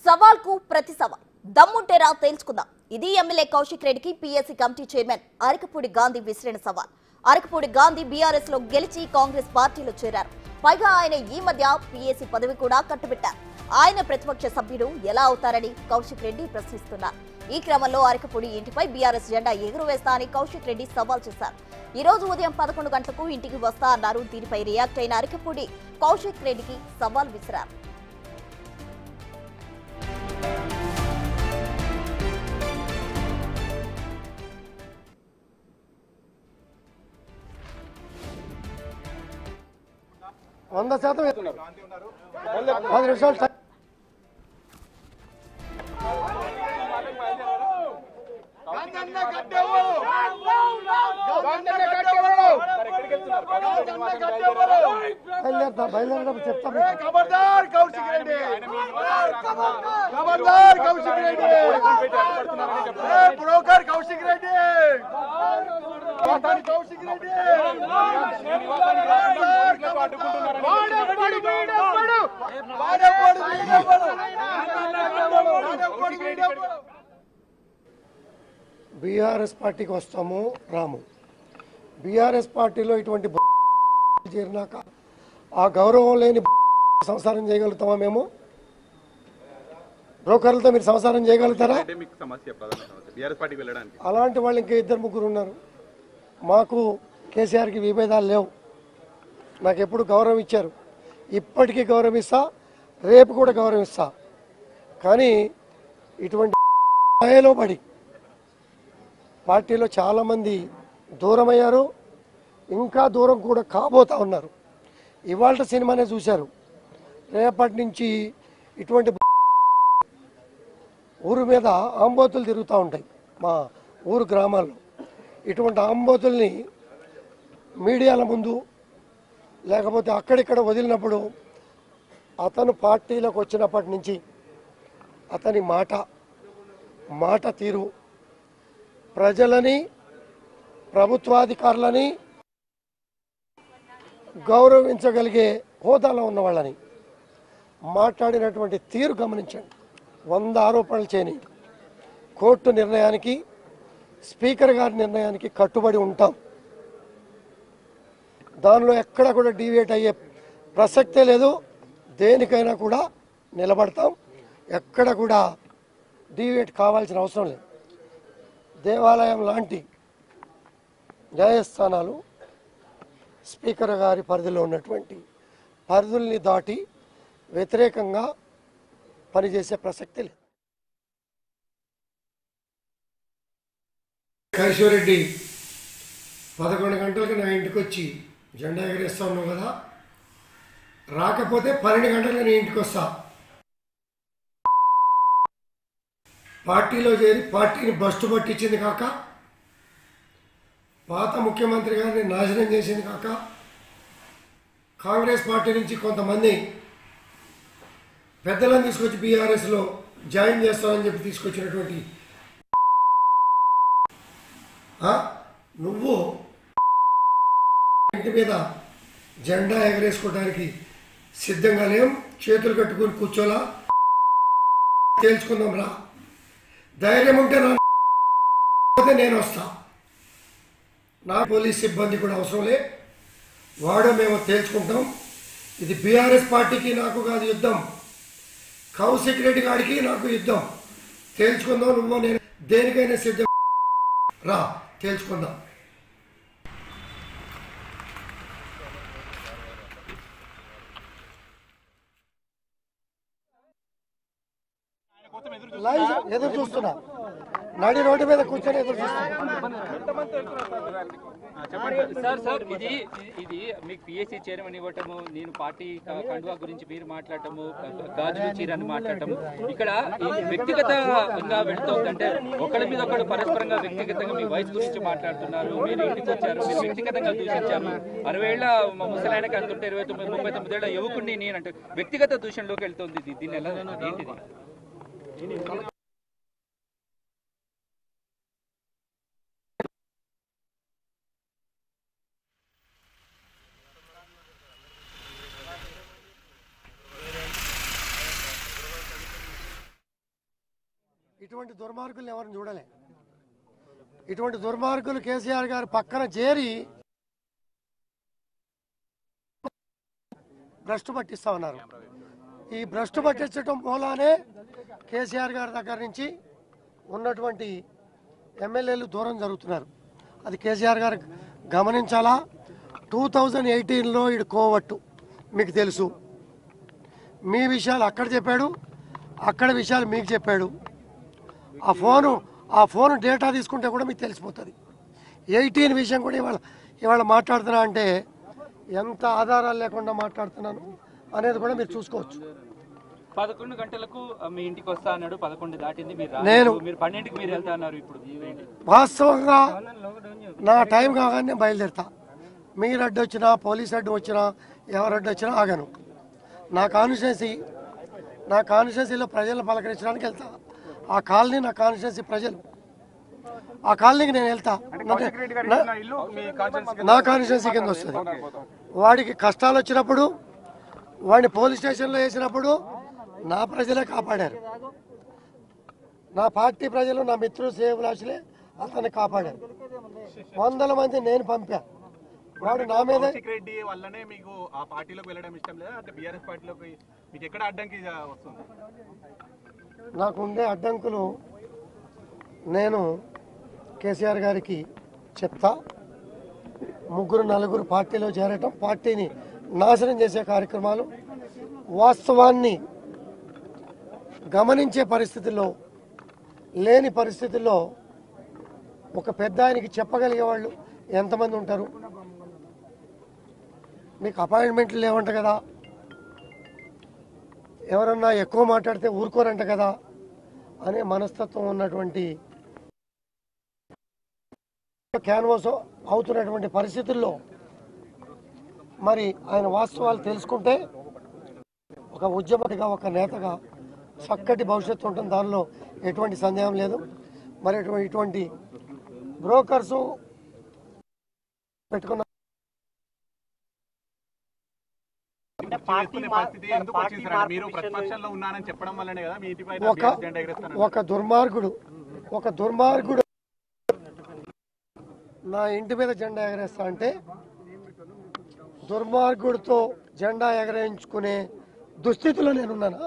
సవాల్ కు ప్రతి సవాల్ దమ్ముంటే రా తేల్చుకుందాం. ఇది ఎమ్మెల్యే కౌశిక్ రెడ్డికి PSC committee chairman Arekapudi Gandhi విసిరిన సవాల్. అరకపూడి గాంధీ బీఆర్ఎస్ లో గెలిచి కాంగ్రెస్ పార్టీలో చేరారు. పైగా ఆయన ఈ మధ్య పిఎస్సి పదవి కూడా కట్టుబెట్టారు. ఆయన ప్రతిపక్ష సభ్యుడు ఎలా అవుతారని కౌశిక్ రెడ్డి ప్రశ్నిస్తున్నారు. ఈ క్రమంలో అరకపూడి ఇంటిపై బీఆర్ఎస్ జెండా ఎగురవేస్తా అని కౌశిక్ రెడ్డి సవాల్ చేశారు. ఈ రోజు ఉదయం 11 గంటలకు ఇంటికి వస్తా అన్నారు. దీనిపై రియాక్ట్ అయిన అరకపూడి కౌశిక్ రెడ్డికి సవాల్ విసిరారు. వంద శాతం 10 నిమిషాలు బయలుదేరడం చెప్తాను. ఖబర్దార్ కౌశిక్ రెడ్డి, ఖబర్దార్ కౌశిక్ రెడ్డి, బ్రోకర్ కౌశిక్ రెడ్డి, కౌశిక్ రెడ్డి, బీఆర్ఎస్ పార్టీకి వస్తాము రాము. బీఆర్ఎస్ పార్టీలో ఇటువంటి చేరినాక ఆ గౌరవం లేని సంసారం చేయగలుగుతామా? మేము బ్రోకర్లతో మీరు సంసారం చేయగలుగుతారా? అలాంటి వాళ్ళు ఇంకా 2-3 ఉన్నారు. మాకు కేసీఆర్కి విభేదాలు లేవు. నాకు ఎప్పుడు గౌరవం ఇచ్చారు, ఇప్పటికీ గౌరవం ఇస్తా, రేపు కూడా గౌరవం ఇస్తా. కానీ ఇటువంటి స్థాయిలో పడి పార్టీలో చాలామంది దూరమయ్యారు, ఇంకా దూరం కూడా కాబోతా ఉన్నారు. ఇవాళ సినిమానే చూశారు. రేపటి నుంచి ఇటువంటి ఊరు మీద ఆంబోతులు తిరుగుతూ ఉంటాయి. మా ఊరు గ్రామాల్లో ఇటువంటి ఆంబోతుల్ని మీడియాల ముందు లేకపోతే అక్కడిక్కడ వదిలినప్పుడు అతను పార్టీలోకి వచ్చినప్పటి నుంచి అతని మాట తీరు ప్రజలని ప్రభుత్వాధికారులని గౌరవించగలిగే హోదాలో ఉన్న వాళ్ళని మాట్లాడినటువంటి తీరు గమనించండి. 100 ఆరోపణలు చేయని కోర్టు నిర్ణయానికి, స్పీకర్ గారి నిర్ణయానికి కట్టుబడి ఉంటాం. దానిలో ఎక్కడ కూడా డీవియేట్ అయ్యే ప్రసక్తే లేదు. దేనికైనా కూడా నిలబడతాం. ఎక్కడ కూడా డీవియేట్ కావాల్సిన అవసరం లేదు. దేవాలయం లాంటి న్యాయస్థానాలు స్పీకర్ గారి పరిధిలో ఉన్నటువంటి పరిధుల్ని దాటి వ్యతిరేకంగా పనిచేసే ప్రసక్తి లేదు. కైశ్వరెడ్డి 11 గంటలకు నా ఇంటికి వచ్చి జెండా ఎగరేస్తా ఉన్నావు కదా, రాకపోతే 12 గంటలకు నీ ఇంటికి వస్తా. పార్టీలో చేరి పార్టీని బస్టు పట్టించింది కాక, పాత ముఖ్యమంత్రి గారిని నాశనం చేసింది కాక, కాంగ్రెస్ పార్టీ నుంచి కొంతమంది పెద్దలను తీసుకొచ్చి బీఆర్ఎస్లో జాయిన్ చేస్తామని చెప్పి తీసుకొచ్చినటువంటి నువ్వు ఇంటి మీద జెండా ఎగరేసుకోవడానికి సిద్ధంగా లేం. చేతులు కట్టుకుని కూర్చోలా, తేల్చుకుందాం రా. ధైర్యం ఉంటే నేను వస్తా. నా పోలీస్ సిబ్బంది కూడా అవసరం లే, వాడో మేము తేల్చుకుంటాం. ఇది బీఆర్ఎస్ పార్టీకి నాకు కాదు యుద్ధం, కౌశిక్ రెడ్డి గారికి నాకు యుద్ధం. తేల్చుకుందాం. నువ్వు నేను దేనికైనా సిద్ధం రా, తేల్చుకుందాం. ఎదురు చూస్తున్నా, నడి రోడ్డు మీద కూర్చొని ఎదురు చూస్తున్నా. సార్ ఇది మీకు పిఎస్సి చైర్మన్ ఇవ్వటము, నేను పార్టీ కండువా గురించి మీరు మాట్లాడటము, గాజులు చీరని మాట్లాడటము, ఇక్కడ వ్యక్తిగతంగా వెళ్తుంది. అంటే ఒకరి మీద ఒకరు పరస్పరంగా వ్యక్తిగతంగా మీ వయసు గురించి మాట్లాడుతున్నారు. మీరు ఇంటికి వచ్చారు, మీరు వ్యక్తిగతంగా దూషించారు. 60 ఏళ్ల ముసలాయనకి అంటుంటే 29-39 ఏళ్ల యువకుడిని నేను అంటే వ్యక్తిగత దూషణలోకి వెళ్తుంది. దీన్ని ఎలా ఏంటిది? ఇటువంటి దుర్మార్గులు ఎవరిని చూడలే. ఇటువంటి దుర్మార్గులు కేసీఆర్ గారు పక్కన చేరి భ్రష్టు పట్టిస్తా ఉన్నారు. ఈ భ్రష్టు పట్టించడం మూలానే కేసీఆర్ గారి దగ్గర నుంచి ఉన్నటువంటి ఎమ్మెల్యేలు దూరం జరుగుతున్నారు. అది కేసీఆర్ గారు గమనించాలా. 2018లో ఇడు కోవట్టు మీకు తెలుసు. మీ విషయాలు అక్కడ చెప్పాడు, అక్కడ విషయాలు మీకు చెప్పాడు. ఆ ఫోను డేటా తీసుకుంటే కూడా మీకు తెలిసిపోతుంది. 18 విషయం కూడా ఇవాళ మాట్లాడుతున్నా అంటే ఎంత ఆధారాలు లేకుండా మాట్లాడుతున్నాను అనేది కూడా మీరు చూసుకోవచ్చు. 11 గంటలకు మీ ఇంటికి వస్తా అన్నాడు, 11 దాటింది, మీరు 12కి మీరు వెళ్తా అన్నారు. ఇప్పుడు వాస్తవంగా నా టైం కాగానే నేను బయలుదేరుతా. మీరు అడ్డు వచ్చినా, పోలీస్ అడ్డు వచ్చినా, ఎవరు అడ్డు వచ్చినా ఆగను. నా కాన్స్టిట్యున్సీలో ప్రజలను పలకరించడానికి వెళ్తా. ఆ కాలనీ నా కాన్స్టిట్యున్సీ ప్రజలు, ఆ కాలనీకి నేను వెళ్తా. నా కాన్స్టిట్యున్సీ కింద వస్తుంది. వాడికి కష్టాలు వచ్చినప్పుడు, వాడిని పోలీస్ స్టేషన్లో వేసినప్పుడు నా ప్రజలే కాపాడారు. నా పార్టీ ప్రజలు, నా మిత్రులు, శ్రేయభిలాషులే అతన్ని కాపాడారు. 100 మంది నేను పంపా. వాడు నా మీద రెడ్డి వల్లనే మీకు ఆ పార్టీలోకి వెళ్ళడం ఇష్టం లేదా? అంటే బీఆర్ఎస్ పార్టీలోకి మీకు ఎక్కడ అడ్డంకి వస్తుంది? నాకు ఉండే అడ్డంకులు నేను కేసీఆర్ గారికి చెప్తా. 3-4 పార్టీలో చేరటం, పార్టీని నాశనం చేసే కార్యక్రమాలు, వాస్తవాన్ని గమనించే పరిస్థితుల్లో లేని పరిస్థితుల్లో ఒక పెద్ద ఆయనకి చెప్పగలిగే వాళ్ళు ఎంతమంది ఉంటారు? మీకు అపాయింట్మెంట్లు లేవంట కదా, ఎవరన్నా ఎక్కువ మాట్లాడితే ఊరుకోరంట కదా అనే మనస్తత్వం ఉన్నటువంటి క్యాన్వాస్ అవుతున్నటువంటి పరిస్థితుల్లో మరి ఆయన వాస్తవాలు తెలుసుకుంటే ఒక ఉద్యమగా, ఒక నేతగా చక్కటి భవిష్యత్తు ఉంటుంది. దానిలో ఎటువంటి సందేహం లేదు. మరి ఇటువంటి బ్రోకర్సు పెట్టుకున్న ఒక దుర్మార్గుడు నా ఇంటి మీద జెండా ఎగరేస్తా అంటే దుర్మార్గుడితో జెండా ఎగరేయించుకునే దుస్థితిలో నేనున్నానా?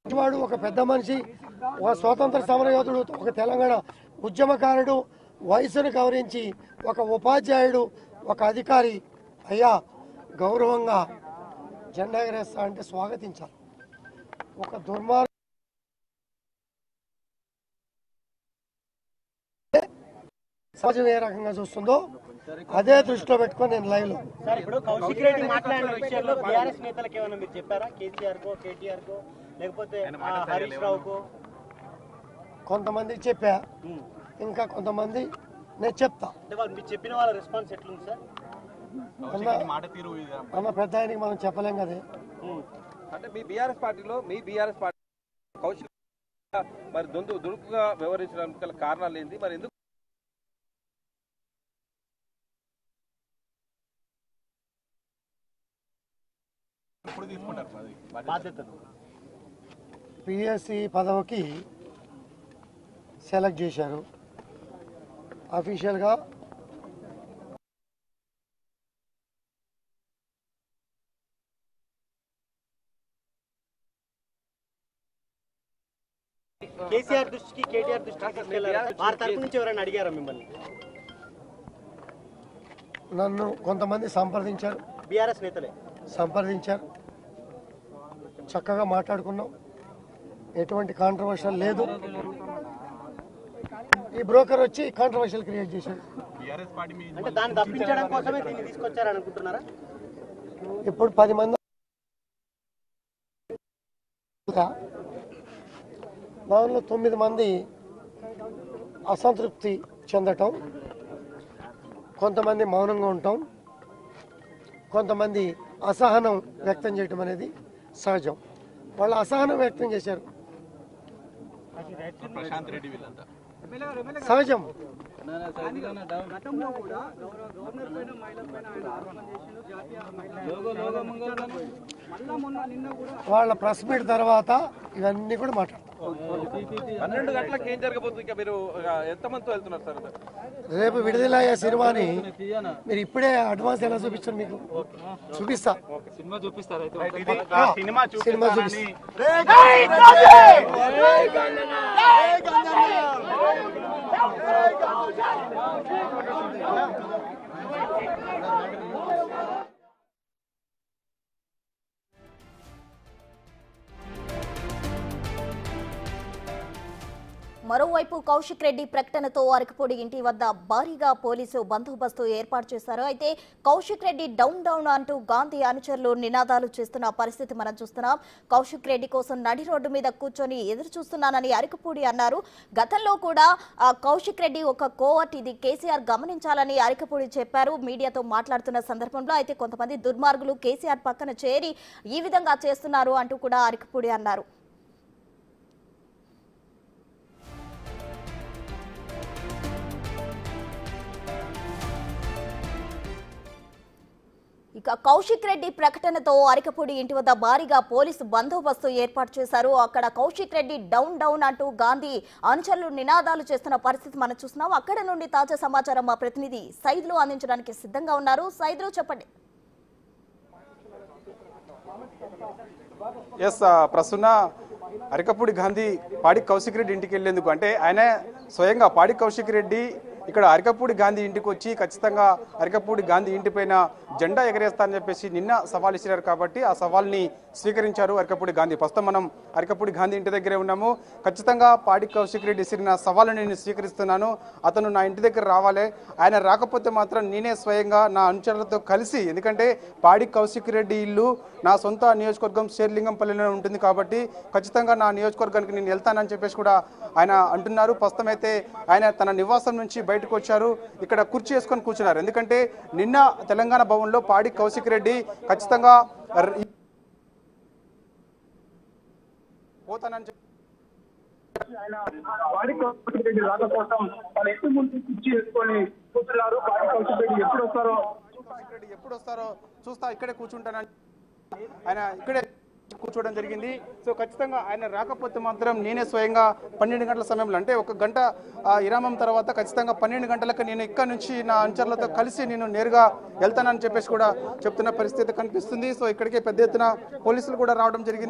వాడు ఒక పెద్ద మనిషి, ఒక స్వాతంత్ర సమరయోధుడు, ఒక తెలంగాణ ఉద్యమకారుడు, వయసును గౌరవించి ఒక ఉపాధ్యాయుడు, ఒక అధికారి అయ్యా గౌరవంగా జెండా ఎగరేస్తా అంటే స్వాగతించాలి. ఒక దుర్మార్గ సమాజం ఏ రకంగా చూస్తుందో అదే దృష్టిలో పెట్టుకొని నేను లైవ్ లో ఇప్పుడు కౌశిక్ రెడ్డి మాట్లాడిన విషయంలో బీఆర్ఎస్ నేతలకు ఏమైనా మీరు చెప్పారా? కేసీఆర్ కో, కేటీఆర్ కో, లేకపోతే హరీష్ రావుకో? కొంతమందికి చెప్పా, ఇంకా కొంతమంది నేను చెప్తా. మీరు చెప్పిన వాళ్ళ రెస్పాన్స్ ఎట్లుంది సార్? అన్న పెద్ద ఆయనకి మనం చెప్పలేం కదా. అంటే మీ బీఆర్ఎస్ పార్టీ కౌశిక్ మరి దురుకుగా వ్యవహరించడానికి గల కారణాలు ఏంటి? మరి ఎందుకు పిఎస్సి పదవికి సెలెక్ట్ చేశారు అఫీషియల్గా. కేసీఆర్ దృష్టికి, కేటీఆర్ దృష్టికి తీసుకెళ్లారా? వారి తరపు నుంచి ఎవరైనా అడిగారా మిమ్మల్ని? నన్ను కొంతమంది సంప్రదించారు, బీఆర్ఎస్ నేతలే సంప్రదించారు, చక్కగా మాట్లాడుకున్నాం. ఎటువంటి కాంట్రవర్షియల్ లేదు. ఈ బ్రోకర్ వచ్చి కాంట్రవర్షియల్ క్రియేట్ చేశాడు. అంటే దాన్ని తప్పించడం కోసమే దీన్ని తీసుకొచ్చారని అనుకుంటున్నారా? ఇప్పుడు 10 మంది దానిలో 9 మంది అసంతృప్తి చెందటం, కొంతమంది మౌనంగా ఉండటం, కొంతమంది అసహనం వ్యక్తం చేయటం అనేది సహజం. వాళ్ళు అసహనం వ్యక్తం చేశారు, సహజం. వాళ్ళ ప్రెస్ మీట్ తర్వాత ఇవన్నీ కూడా మాట్లాడతాం. 12 గంటలకు ఏం జరగబోతుంది? ఇంకా మీరు ఎంతమందితో వెళ్తున్నారు సార్? రేపు విడుదలయ్యే సినిమాని మీరు ఇప్పుడే అడ్వాన్స్ ఎలా చూపిస్తారు? మీకు చూపిస్తా, సినిమా చూపిస్తారు అయితే సినిమా సినిమా చూపిస్తా. మరోవైపు కౌశిక్ రెడ్డి ప్రకటనతో అరకపూడి ఇంటి వద్ద భారీగా పోలీసు బందోబస్తు ఏర్పాటు చేశారు. అయితే కౌశిక్ రెడ్డి డౌన్ డౌన్ అంటూ గాంధీ అనుచరులు నినాదాలు చేస్తున్న పరిస్థితి మనం చూస్తున్నాం. కౌశిక్ రెడ్డి కోసం నడి రోడ్డు మీద కూర్చొని ఎదురు చూస్తున్నానని అరకపూడి అన్నారు. గతంలో కూడా కౌశిక్ రెడ్డి ఒక కోవర్ట్, ఇది కేసీఆర్ గమనించాలని అరకపూడి చెప్పారు మీడియాతో మాట్లాడుతున్న సందర్భంలో. అయితే కొంతమంది దుర్మార్గులు కేసీఆర్ పక్కన చేరి ఈ విధంగా చేస్తున్నారు అంటూ కూడా అరకపూడి అన్నారు. ఇక కౌశిక్ రెడ్డి ప్రకటనతో అరకపూడి ఇంటి వద్ద భారీగా పోలీసు బందోబస్తు ఏర్పాటు చేశారు. అక్కడ కౌశిక్ రెడ్డి డౌన్ డౌన్ అంటూ గాంధీ అనుచరులు నినాదాలు చేస్తున్న పరిస్థితి మనం చూస్తున్నాం. అక్కడ నుండి తాజా సమాచారం మా ప్రతినిధి సైదులు అందించడానికి సిద్ధంగా ఉన్నారు. సైదులు చెప్పండి. ఎస్ ప్రస్తుత అరకపూడి గాంధీ పాడి కౌశిక్ రెడ్డి ఇంటికి వెళ్లేందుకు, అంటే ఆయన స్వయంగా పాడి కౌశిక్ రెడ్డి ఇక్కడ అరకపూడి గాంధీ ఇంటికి వచ్చి ఖచ్చితంగా అరకపూడి గాంధీ ఇంటిపైన జెండా ఎగరేస్తానని చెప్పేసి నిన్న సవాల్ ఇచ్చినారు. కాబట్టి ఆ సవాల్ని స్వీకరించారు అరకపూడి గాంధీ. ప్రస్తుతం మనం అరకపూడి గాంధీ ఇంటి దగ్గరే ఉన్నాము. ఖచ్చితంగా పాడి కౌశిక్ రెడ్డి ఇచ్చిన సవాల్ని నేను స్వీకరిస్తున్నాను. అతను నా ఇంటి దగ్గర రావాలి. ఆయన రాకపోతే మాత్రం నేనే స్వయంగా నా అనుచరులతో కలిసి, ఎందుకంటే పాడి కౌశిక్ రెడ్డి ఇల్లు నా సొంత నియోజకవర్గం శేర్లింగంపల్లిలో ఉంటుంది కాబట్టి ఖచ్చితంగా నా నియోజకవర్గానికి నేను వెళ్తానని చెప్పేసి కూడా ఆయన అంటున్నారు. ప్రస్తుతం అయితే ఆయన తన నివాసం నుంచి బయటకు వచ్చారు. ఇక్కడ కుర్చీ వేసుకొని కూర్చున్నారు. ఎందుకంటే నిన్న తెలంగాణ భవన్లో పాడి కౌశిక్ రెడ్డి ఖచ్చితంగా పోతానని చెప్పి పాడి కౌశిక్ రెడ్డి రాక కోసం వాళ్ళు ఎటు ముందు కుర్చీ వేసుకొని కూర్చున్నారు. పాడి కౌశిక్ రెడ్డి ఎప్పుడు వస్తారో చూస్తా, ఇక్కడే కూర్చుంటానని ఆయన ఇక్కడే కూర్చోవడం జరిగింది. సో ఖచ్చితంగా ఆయన రాకపోతే మాత్రం నేనే స్వయంగా 12 గంటల సమయంలో, అంటే 1 గంట విరామం తర్వాత ఖచ్చితంగా 12 గంటలకు నేను ఇక్కడ నుంచి నా అనుచరులతో కలిసి నేను నేరుగా వెళ్తానని చెప్పేసి కూడా చెప్తున్న పరిస్థితి కనిపిస్తుంది. సో ఇక్కడికే పెద్ద ఎత్తున పోలీసులు కూడా రావడం జరిగింది.